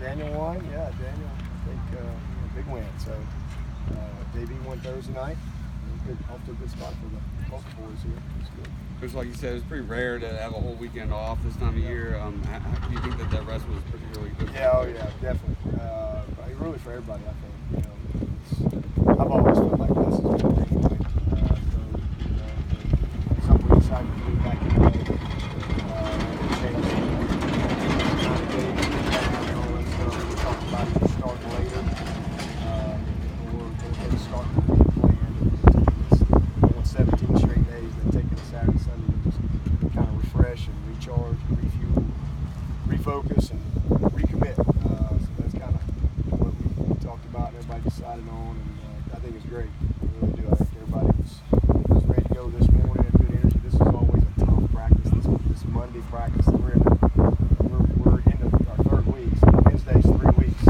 Daniel won. Yeah, Daniel, I think a big win. So JV won Thursday night. Off to a good spot for the local boys here. It's good. Just like you said, it's pretty rare to have a whole weekend off this time of year. Do you think that rest was particularly good? Yeah, oh yeah, definitely. Really for everybody, I think. I've always felt like this has been a big point. Something we decided to do back in the day. Change the amount of days and all that stuff. We talked about it starting later. Or go ahead and start the plan. Going 17 straight days, then taking a Saturday, Sunday to just kind of refresh and recharge, refuel, refocus, and recommit. So that's kind of what we talked about and everybody decided on, and I think it's great. I really do. I think everybody was ready to go this morning and good energy. This is always a tough practice. This Monday practice that we're in our third week. So Wednesday's 3 weeks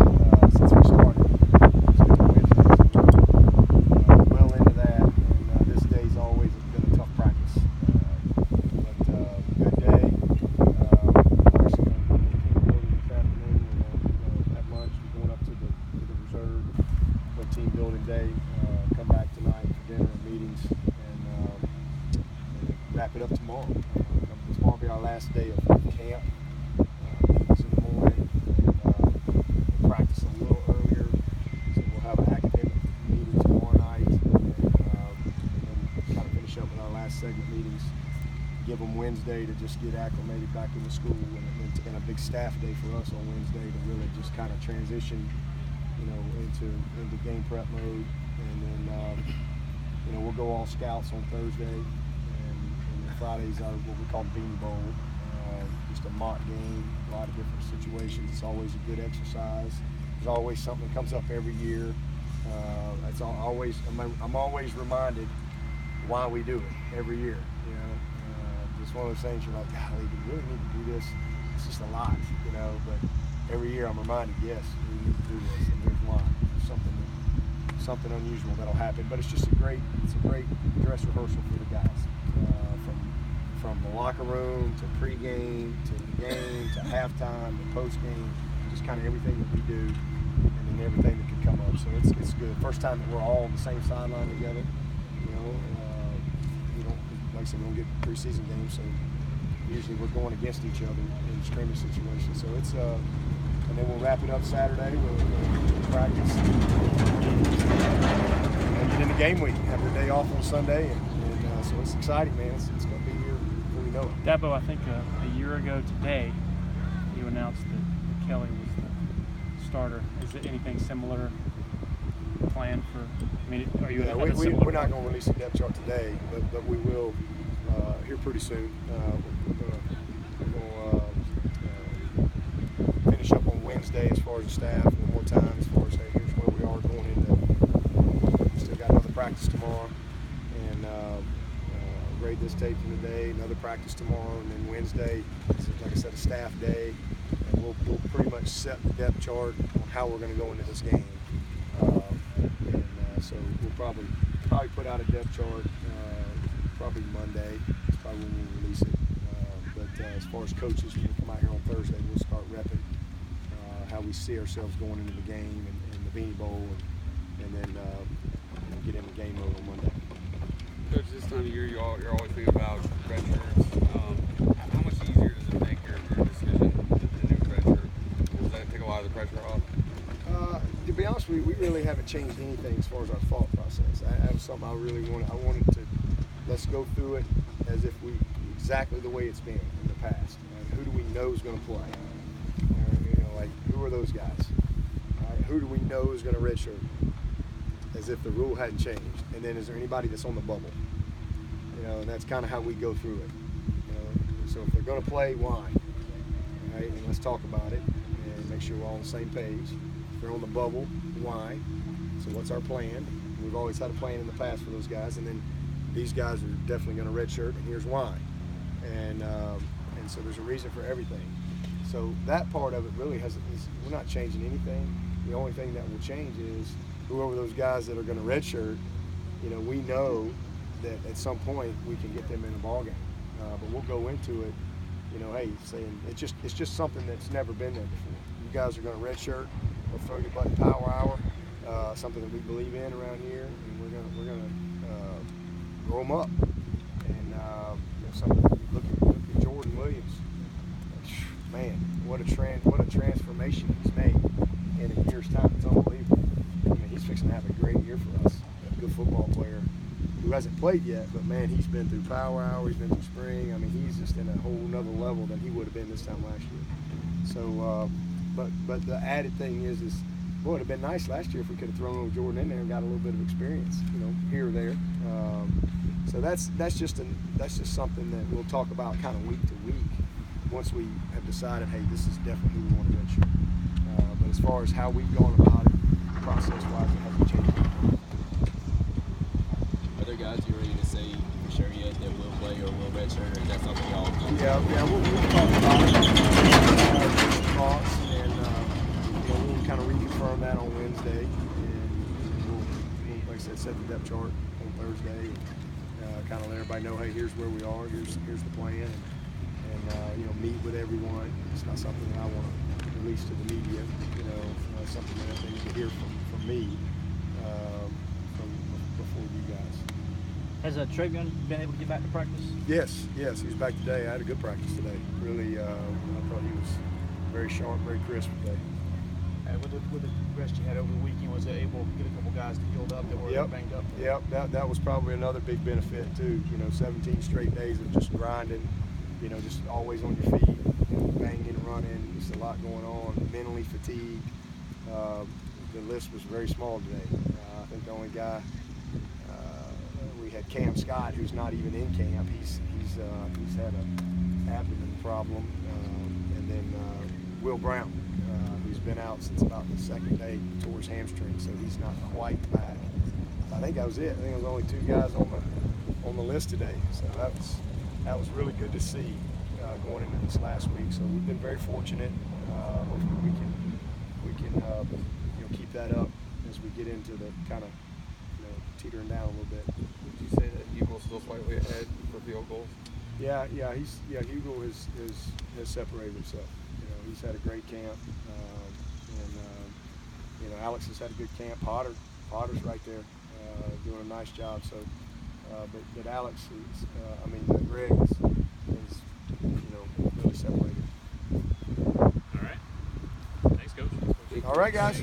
since we started. So Wednesday's well into that, and this day's always been a tough practice. But good day. Actually going to go to the team building this afternoon. At lunch, we're going up to the reserve for team building day. Come back tonight for dinner and meetings, and wrap it up tomorrow. Tomorrow will be our last day of camp. It's in the morning, and we'll practice a little earlier, so we'll have an academic meeting tomorrow night, and then kind of finish up with our last segment meetings. Give them Wednesday to just get acclimated back into school, and a big staff day for us on Wednesday to really just kind of transition, into game prep mode, and then we'll go all scouts on Thursday, and Fridays are what we call Beanie Bowl, just a mock game, a lot of different situations. It's always a good exercise. There's always something that comes up every year. I'm always reminded why we do it every year. It's one of those things you're like, golly, do we really need to do this? It's just a lot, but every year I'm reminded, yes, we need to do this, and here's why. There's something unusual that'll happen, but it's a great dress rehearsal for the guys. From the locker room to pregame to the game to halftime to postgame, just kind of everything that we do, and then everything that could come up. So it's good. First time that we're all on the same sideline together. Like I said, we don't get preseason games, so usually we're going against each other in scrimmage situations. So it's and then we'll wrap it up Saturday. We'll practice and get into game week. Have the day off on Sunday, and so it's exciting, man. It's going to be here before we know it. Dabo, I think a year ago today, you announced that Kelly was the starter. Is it anything similar planned for? Are you? Yeah, we're not going to release a depth chart today, but we will here pretty soon. We're going to finish up on Wednesday as far as the staff one more time, as far as hey, here's where we are going into. Still got another practice tomorrow, and grade this tape from today. Another practice tomorrow, and then Wednesday, like I said, a staff day, and we'll pretty much set the depth chart on how we're going to go into this game. So we'll probably put out a depth chart probably Monday. That's probably when we'll release it. But as far as coaches, when we come out here on Thursday, we'll start repping how we see ourselves going into the game and the Beanie Bowl, and then get into game mode on Monday. Coach, this time of year, you're always thinking about red shirts. How much easier does it make your decision, the new red shirt? Does that take a lot of the pressure off? To be honest with you, we really haven't changed anything as far as our thought process. That was something I really wanted. I wanted to let's go through it as if we exactly the way it's been in the past. Who do we know is going to play? Who are those guys? Who do we know is going to redshirt? As if the rule hadn't changed. And then is there anybody that's on the bubble? And that's kind of how we go through it. So if they're going to play, why? Right? And let's talk about it and make sure we're all on the same page. They're on the bubble, why? So what's our plan? We've always had a plan in the past for those guys, and then these guys are definitely going to redshirt, and here's why. And so there's a reason for everything. So that part of it really we're not changing anything. The only thing that will change is whoever those guys that are going to redshirt, we know that at some point we can get them in a ball game. But we'll go into it, hey, saying it's just something that's never been there before. guys are going to redshirt or throw your butt in power hour, something that we believe in around here, and we're gonna grow them up. And look at Jordan Williams. Man, what a transformation he's made in a year's time. It's unbelievable. I mean, he's fixing to have a great year for us. A good football player who hasn't played yet, but man, he's been through power hour, he's been through spring. I mean, he's just in a whole nother level than he would have been this time last year. So, but the added thing is boy, it'd have been nice last year if we could have thrown old Jordan in there and got a little bit of experience, here or there. So that's just something that we'll talk about kind of week to week once we have decided, hey, this is definitely who we want to redshirt. But as far as how we've gone about it, process-wise, it hasn't changed. Are there guys you're ready to say for sure yet that will play or will redshirt, or is that something y'all do? Yeah, we'll talk about it. Thoughts, and we'll kind of reconfirm that on Wednesday, and we'll, like I said, set the depth chart on Thursday, and kind of let everybody know, hey, here's where we are, here's the plan, and meet with everyone. It's not something that I want to release to the media, something that they need to hear from me before you guys. Has Travion been able to get back to practice? Yes, he's back today. I had a good practice today. Really, I thought he was very sharp, very crisp today. With the rest you had over the weekend, was it able to get a couple guys healed up that were banged up? Yep, that was probably another big benefit too. 17 straight days of just grinding, just always on your feet, banging, running, just a lot going on, mentally fatigued. The list was very small today. I think the only guy, we had Cam Scott, who's not even in camp. He's had an abdomen problem, and then Will Brown, who's been out since about the second day, tore his hamstring, so he's not quite back. I think that was it. I think it was only 2 guys on the list today, so that was really good to see going into this last week. So we've been very fortunate. Hopefully we can keep that up as we get into the kind of teetering down a little bit. Would you say that Hugo's still slightly ahead for field goals? Yeah. Hugo has separated himself. He's had a great camp, and Alex has had a good camp. Potter's right there, doing a nice job. So, but Alex is, Greg is really separated. All right. Thanks, Coach. All right, guys.